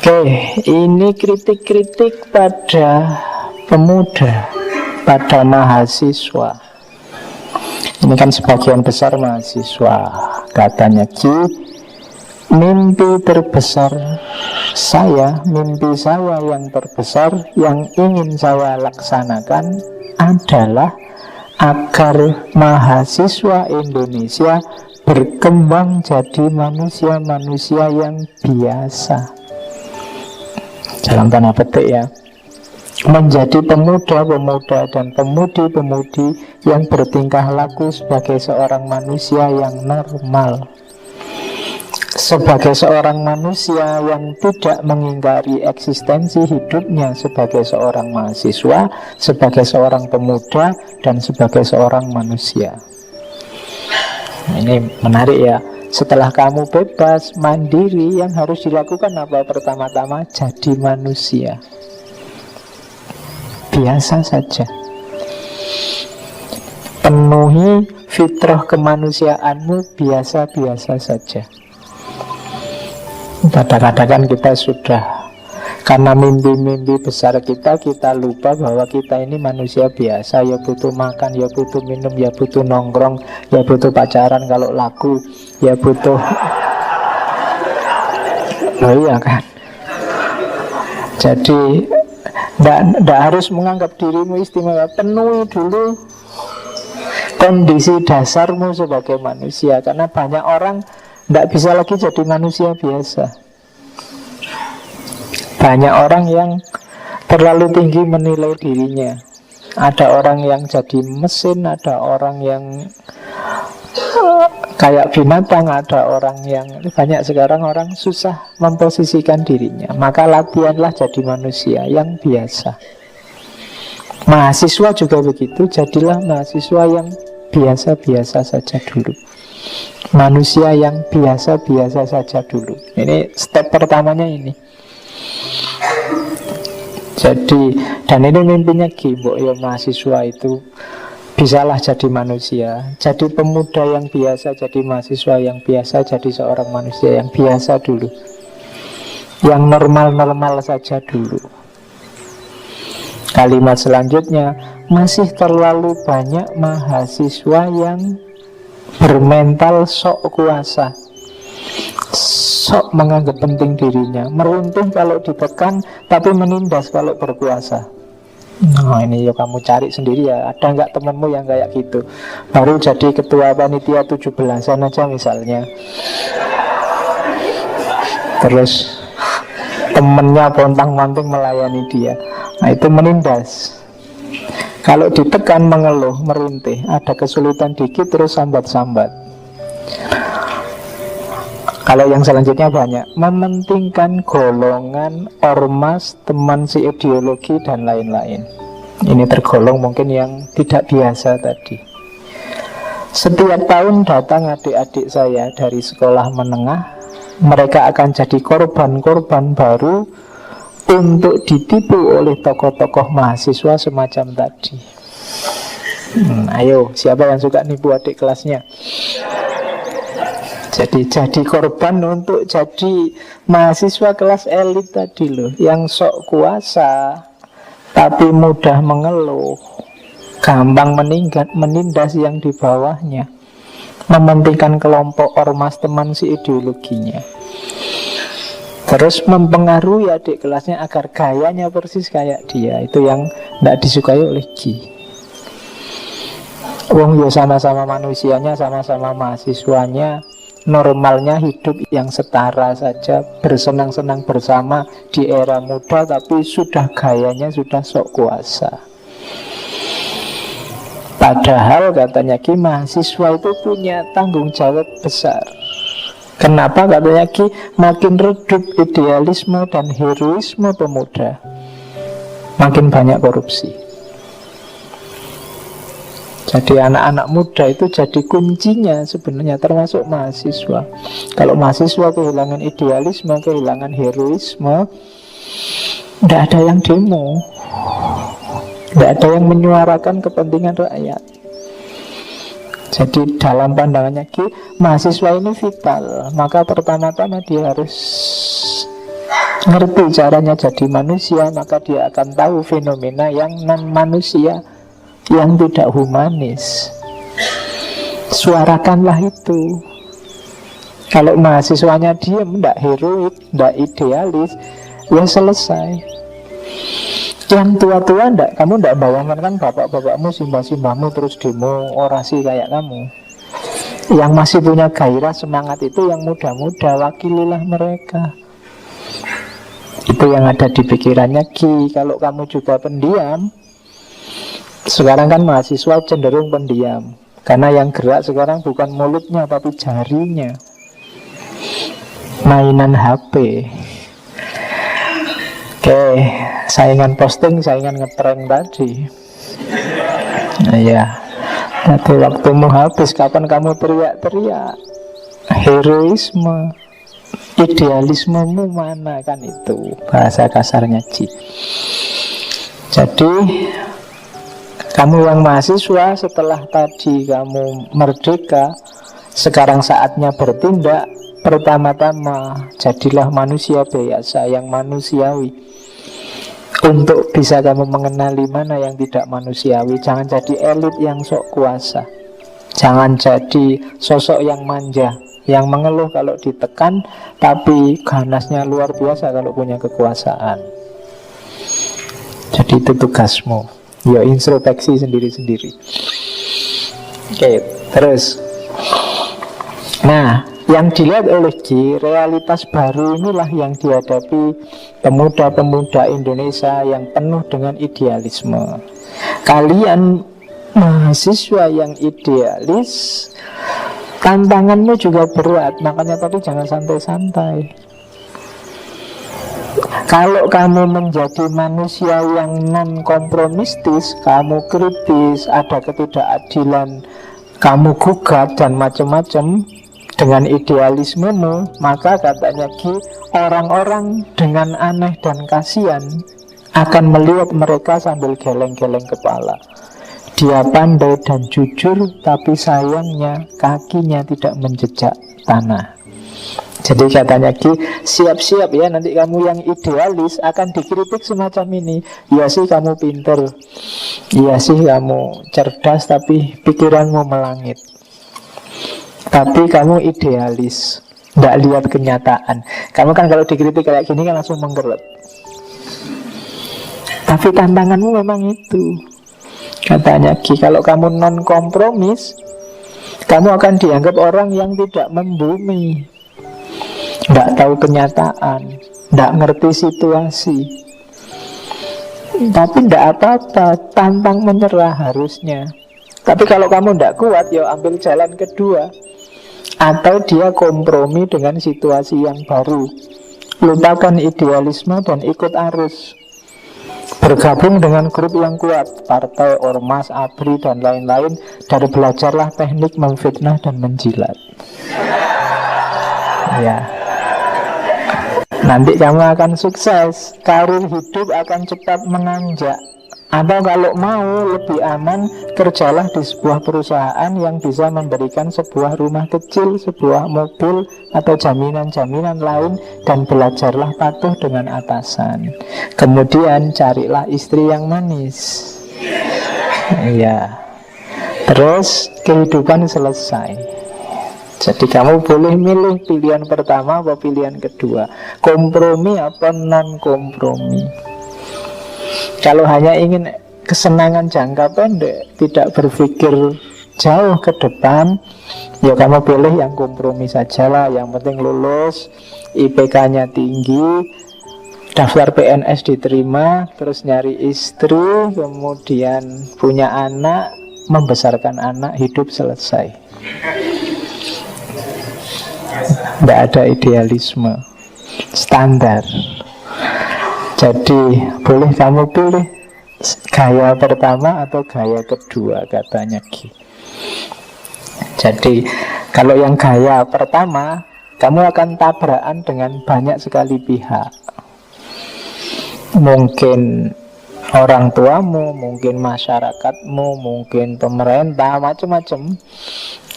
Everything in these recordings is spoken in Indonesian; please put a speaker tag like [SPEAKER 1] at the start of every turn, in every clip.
[SPEAKER 1] Oke, ini kritik-kritik pada pemuda, pada mahasiswa. Ini kan sebagian besar mahasiswa. Katanya mimpi terbesar saya, mimpi saya yang terbesar yang ingin saya laksanakan adalah agar mahasiswa Indonesia berkembang jadi manusia-manusia yang biasa. Dalam tanda petik ya, menjadi pemuda-pemuda dan pemudi-pemudi yang bertingkah laku sebagai seorang manusia yang normal, sebagai seorang manusia yang tidak mengingkari eksistensi hidupnya sebagai seorang mahasiswa, sebagai seorang pemuda, dan sebagai seorang manusia. Ini menarik ya. Setelah kamu bebas, mandiri, yang harus dilakukan apa? Pertama-tama jadi manusia biasa saja. Penuhi fitrah kemanusiaanmu biasa-biasa saja. Kadang-kadang kan kita sudah, karena mimpi-mimpi besar kita lupa bahwa kita ini manusia biasa. Ya butuh makan, ya butuh minum, ya butuh nongkrong, ya butuh pacaran kalau laku, ya butuh. Oh iya kan. Jadi tidak harus menganggap dirimu istimewa. Penuhi dulu kondisi dasarmu sebagai manusia. Karena banyak orang tidak bisa lagi jadi manusia biasa. Banyak orang yang terlalu tinggi menilai dirinya. Ada orang yang jadi mesin, ada orang yang kayak binatang, ada orang yang banyak sekarang orang susah memposisikan dirinya. Maka latihanlah jadi manusia yang biasa. Mahasiswa juga begitu, jadilah mahasiswa yang biasa-biasa saja dulu. Manusia yang biasa-biasa saja dulu. Ini step pertamanya ini. Jadi, dan ini mimpinya Mbok ya, mahasiswa itu bisalah jadi manusia, jadi pemuda yang biasa, jadi mahasiswa yang biasa, jadi seorang manusia yang biasa dulu, yang normal-normal saja dulu. Kalimat selanjutnya, masih terlalu banyak mahasiswa yang bermental sok kuasa, sok menganggap penting dirinya, meruntuh kalau ditekan, tapi menindas kalau berkuasa. Nah ini ya kamu cari sendiri ya. Ada nggak temanmu yang kayak gitu? Baru jadi ketua panitia 17-an aja misalnya, terus temennya pontang-panting melayani dia. Nah itu menindas. Kalau ditekan mengeluh, merintih, ada kesulitan dikit terus sambat-sambat. Kalau yang selanjutnya banyak mementingkan golongan, ormas, teman seideologi dan lain-lain. Ini tergolong mungkin yang tidak biasa tadi. Setiap tahun datang adik-adik saya dari sekolah menengah. Mereka akan jadi korban-korban baru untuk ditipu oleh tokoh-tokoh mahasiswa semacam tadi. Ayo, siapa yang suka nipu adik kelasnya? Jadi korban untuk jadi mahasiswa kelas elit tadi loh, yang sok kuasa tapi mudah mengeluh, gampang menindas yang di bawahnya, mementingkan kelompok ormas teman si ideologinya, terus mempengaruhi adik kelasnya agar gayanya persis kayak dia. Itu yang tidak disukai oleh Ki. Wong ya sama-sama manusianya, sama-sama mahasiswanya, normalnya hidup yang setara saja, bersenang-senang bersama di era muda, tapi sudah gayanya sudah sok kuasa. Padahal katanya Ki, mahasiswa itu punya tanggung jawab besar. Kenapa katanya Ki? Makin redup idealisme dan heroisme pemuda, makin banyak korupsi. Jadi anak-anak muda itu jadi kuncinya sebenarnya, termasuk mahasiswa. Kalau mahasiswa kehilangan idealisme, kehilangan heroisme, tidak ada yang demo, tidak ada yang menyuarakan kepentingan rakyat. Jadi dalam pandangannya Ki, mahasiswa ini vital. Maka pertama-tama dia harus ngerti caranya jadi manusia, maka dia akan tahu fenomena yang non manusia, yang tidak humanis. Suarakanlah itu. Kalau mahasiswanya diam, tidak heroik, tidak idealis, ya selesai. Yang tua-tua enggak, kamu tidak bayangkan kan bapak-bapakmu, simbah-simbahmu terus demo orasi kayak kamu. Yang masih punya gairah semangat itu yang muda-muda, wakililah mereka. Itu yang ada di pikirannya Ki. Kalau kamu juga pendiam, sekarang kan mahasiswa cenderung pendiam, karena yang gerak sekarang bukan mulutnya tapi jarinya, mainan HP. Oke, saingan posting, saingan ngetren tadi. Ya, nanti waktumu habis. Kapan kamu teriak-teriak? Heroisme, idealismemu mana, kan itu bahasa kasarnya Ci. Jadi kamu yang mahasiswa, setelah tadi kamu merdeka, sekarang saatnya bertindak. Pertama-tama jadilah manusia biasa yang manusiawi, untuk bisa kamu mengenali mana yang tidak manusiawi. Jangan jadi elit yang sok kuasa, jangan jadi sosok yang manja, yang mengeluh kalau ditekan, tapi ganasnya luar biasa kalau punya kekuasaan. Jadi itu tugasmu. Ya, introspeksi sendiri-sendiri. Oke, terus. Nah, yang dilihat oleh G, realitas baru inilah yang dihadapi pemuda-pemuda Indonesia yang penuh dengan idealisme. Kalian mahasiswa yang idealis, tantanganmu juga berat. Makanya tadi jangan santai-santai. Kalau kamu menjadi manusia yang non-kompromistis, kamu kritis, ada ketidakadilan, kamu gugat dan macam-macam dengan idealismemu, maka katanya Ki, orang-orang dengan aneh dan kasihan akan melihat mereka sambil geleng-geleng kepala. Dia pandai dan jujur, tapi sayangnya kakinya tidak menjejak tanah. Jadi katanya Ki, siap-siap ya, nanti kamu yang idealis akan dikritik semacam ini. Ya sih kamu pinter, ya sih kamu cerdas, tapi pikiranmu melangit. Tapi kamu idealis, tidak lihat kenyataan. Kamu kan kalau dikritik kayak gini kan langsung menggelet. Tapi tantanganmu memang itu. Katanya Ki, kalau kamu non kompromis, kamu akan dianggap orang yang tidak membumi, tidak tahu kenyataan, tidak ngerti situasi. Tapi tidak apa-apa, tantang menyerah harusnya. Tapi kalau kamu tidak kuat, ya ambil jalan kedua. Atau dia kompromi dengan situasi yang baru, lupakan idealisme dan ikut arus, bergabung dengan grup yang kuat, partai, ormas, ABRI, dan lain-lain. Dan belajarlah teknik memfitnah dan menjilat. Ya, nanti kamu akan sukses, karir hidup akan cepat menanjak. Atau kalau mau lebih aman, kerjalah di sebuah perusahaan yang bisa memberikan sebuah rumah kecil, sebuah mobil, atau jaminan-jaminan lain, dan belajarlah patuh dengan atasan. Kemudian carilah istri yang manis. Iya. Terus kehidupan selesai. Jadi kamu boleh milih pilihan pertama atau pilihan kedua, kompromi apa non kompromi. Kalau hanya ingin kesenangan jangka pendek, tidak berpikir jauh ke depan, ya kamu pilih yang kompromi sajalah. Yang penting lulus, IPK-nya tinggi, daftar PNS diterima, terus nyari istri, kemudian punya anak, membesarkan anak, hidup selesai. Tidak ada idealisme standar. Jadi boleh kamu pilih gaya pertama atau gaya kedua, katanya Ki. Jadi kalau yang gaya pertama, kamu akan tabrakan dengan banyak sekali pihak. Mungkin orang tuamu, mungkin masyarakatmu, mungkin pemerintah, macam-macam.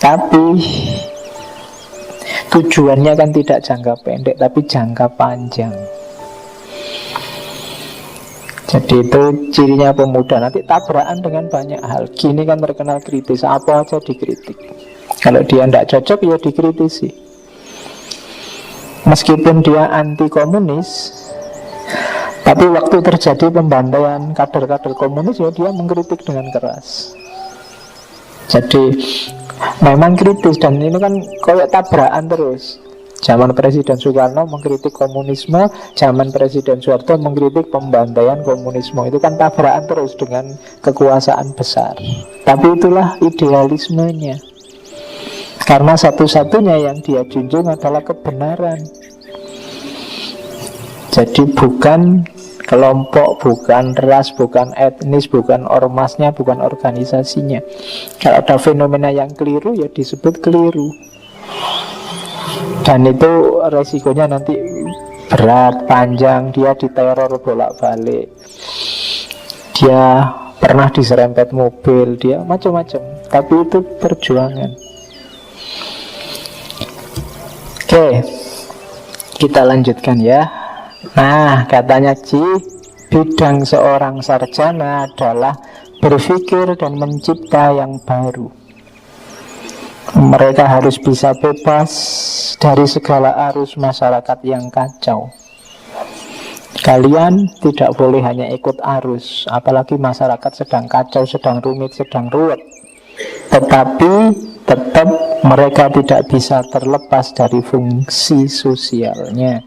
[SPEAKER 1] Tapi tujuannya kan tidak jangka pendek, tapi jangka panjang. Jadi itu cirinya pemuda. Nanti tabrakan dengan banyak hal. Gini kan terkenal kritis, apa aja dikritik. Kalau dia tidak cocok ya dikritisi. Meskipun dia anti komunis, tapi waktu terjadi pembantaian kader-kader komunis ya dia mengkritik dengan keras. Jadi memang kritis. Dan ini kan kayak tabrakan terus. Zaman Presiden Soekarno mengkritik komunisme, zaman Presiden Soeharto mengkritik pembantaian komunisme. Itu kan tabrakan terus dengan kekuasaan besar. Tapi itulah idealismenya. Karena satu-satunya yang dia junjung adalah kebenaran. Jadi bukan kelompok, bukan ras, bukan etnis, bukan ormasnya, bukan organisasinya. Kalau ada fenomena yang keliru ya disebut keliru. Dan itu resikonya nanti berat, panjang. Dia diteror bolak-balik, dia pernah diserempet mobil, dia macam-macam. Tapi itu perjuangan. Oke, kita lanjutkan ya. Nah, katanya bidang seorang sarjana adalah berpikir dan mencipta yang baru. Mereka harus bisa bebas dari segala arus masyarakat yang kacau. Kalian tidak boleh hanya ikut arus, apalagi masyarakat sedang kacau, sedang rumit, sedang ruwet. Tetapi tetap mereka tidak bisa terlepas dari fungsi sosialnya,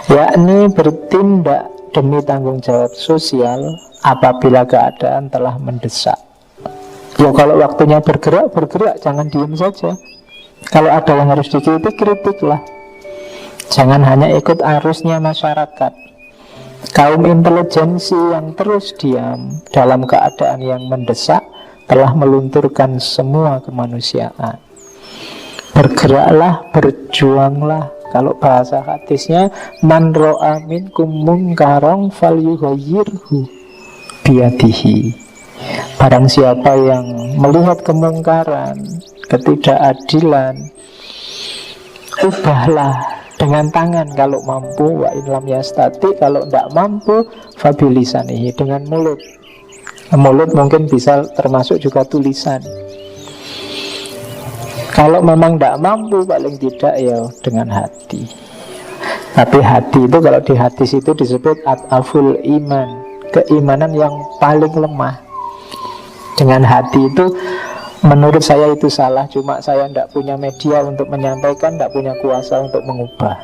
[SPEAKER 1] yakni bertindak demi tanggung jawab sosial apabila keadaan telah mendesak. Ya kalau waktunya bergerak, jangan diam saja. Kalau ada yang harus dikritik, kritiklah. Jangan hanya ikut arusnya masyarakat. Kaum intelijensi yang terus diam dalam keadaan yang mendesak telah melunturkan semua kemanusiaan. Bergeraklah, berjuanglah. Kalau bahasa hadisnya, man ro'a minkum munkaron falyughayyirhu biyadihi. Barang siapa yang melihat kemungkaran, ketidakadilan, ubahlah dengan tangan kalau mampu, wa in lam yastati, kalau tidak mampu fabilisanihi, dengan mulut. Mulut mungkin bisa termasuk juga tulisan. Kalau memang tidak mampu, paling tidak ya dengan hati. Tapi hati itu kalau di hadis itu disebut ad'aful iman, keimanan yang paling lemah. Dengan hati itu menurut saya itu salah. Cuma saya tidak punya media untuk menyampaikan, tidak punya kuasa untuk mengubah.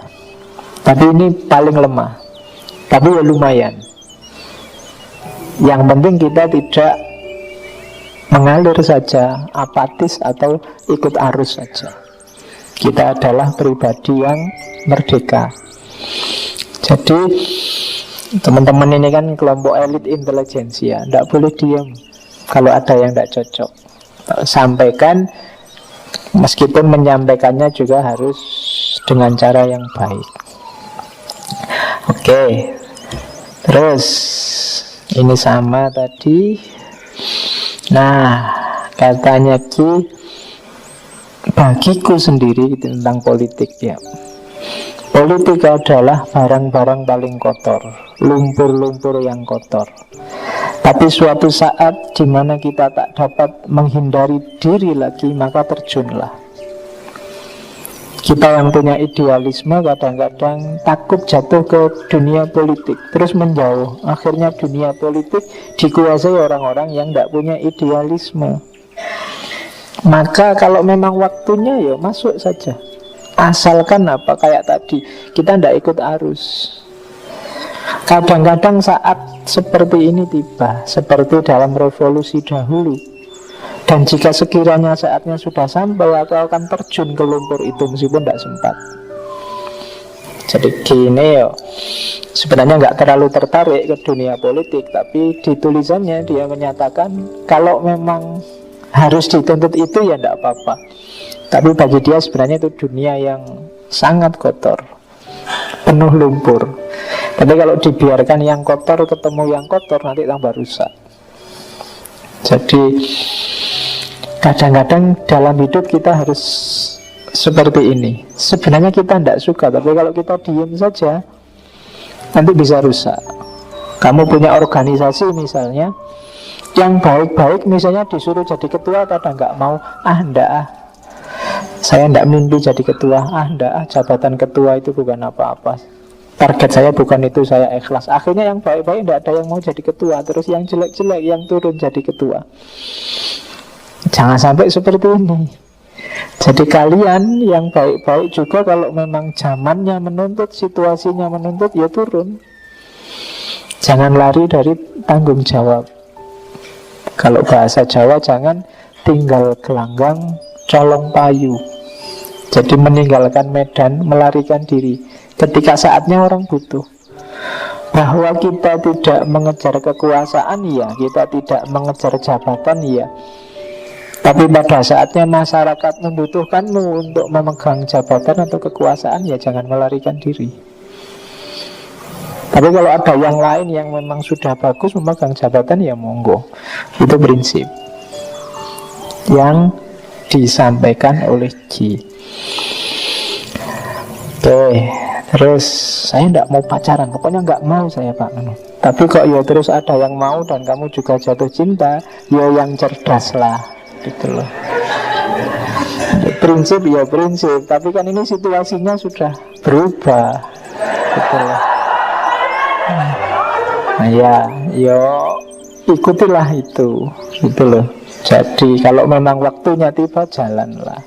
[SPEAKER 1] Tapi ini paling lemah. Tapi ya lumayan. Yang penting kita tidak mengalir saja, apatis atau ikut arus saja. Kita adalah pribadi yang merdeka. Jadi teman-teman ini kan kelompok elit intelijensia, tidak boleh diam. Kalau ada yang tidak cocok, sampaikan. Meskipun menyampaikannya juga harus dengan cara yang baik. Oke. Terus ini sama tadi. Nah, katanya bagiku sendiri tentang politik ya. Politik adalah barang-barang paling kotor, lumpur-lumpur yang kotor. Tapi suatu saat di mana kita tak dapat menghindari diri lagi, maka terjunlah. Kita yang punya idealisme kadang-kadang takut jatuh ke dunia politik, terus menjauh. Akhirnya dunia politik dikuasai orang-orang yang tidak punya idealisme. Maka kalau memang waktunya ya masuk saja. Asalkan apa, kayak tadi, kita tidak ikut arus. Kadang-kadang saat seperti ini tiba, seperti dalam revolusi dahulu. Dan jika sekiranya saatnya sudah sampai, aku akan terjun ke lumpur itu meskipun tidak sempat. Jadi gini ya, sebenarnya nggak terlalu tertarik ke dunia politik, tapi di tulisannya dia menyatakan kalau memang harus dituntut itu ya tidak apa-apa. Tapi bagi dia sebenarnya itu dunia yang sangat kotor, penuh lumpur. Tapi kalau dibiarkan yang kotor ketemu yang kotor, nanti tambah rusak. Jadi kadang-kadang dalam hidup kita harus seperti ini. Sebenarnya kita tidak suka, tapi kalau kita diam saja nanti bisa rusak. Kamu punya organisasi misalnya, yang baik-baik misalnya disuruh jadi ketua, kadang nggak mau. Ah, ndak ah, saya ndak mimpi jadi ketua. Ah, ndak ah, jabatan ketua itu bukan apa-apa. Target saya bukan itu, saya ikhlas. Akhirnya yang baik-baik ndak ada yang mau jadi ketua, terus yang jelek-jelek yang turun jadi ketua. Jangan sampai seperti ini. Jadi kalian yang baik-baik juga, kalau memang zamannya menuntut, situasinya menuntut, ya turun. Jangan lari dari tanggung jawab. Kalau bahasa Jawa, jangan tinggal gelanggang colong payu. Jadi meninggalkan medan, melarikan diri ketika saatnya orang butuh. Bahwa kita tidak mengejar kekuasaan, ya. Kita tidak mengejar jabatan, ya. Tapi pada saatnya masyarakat membutuhkanmu untuk memegang jabatan atau kekuasaan, ya jangan melarikan diri. Tapi kalau ada yang lain yang memang sudah bagus memegang jabatan, ya monggo. Itu prinsip yang disampaikan oleh Ji. Oke, terus saya tidak mau pacaran, pokoknya nggak mau saya Pak. Tapi kok ya terus ada yang mau dan kamu juga jatuh cinta, ya yang cerdas lah, gitu loh. Prinsip ya prinsip, tapi kan ini situasinya sudah berubah, gitu loh. Nah ya, ikutilah itu, gitu loh. Jadi kalau memang waktunya tiba, jalanlah.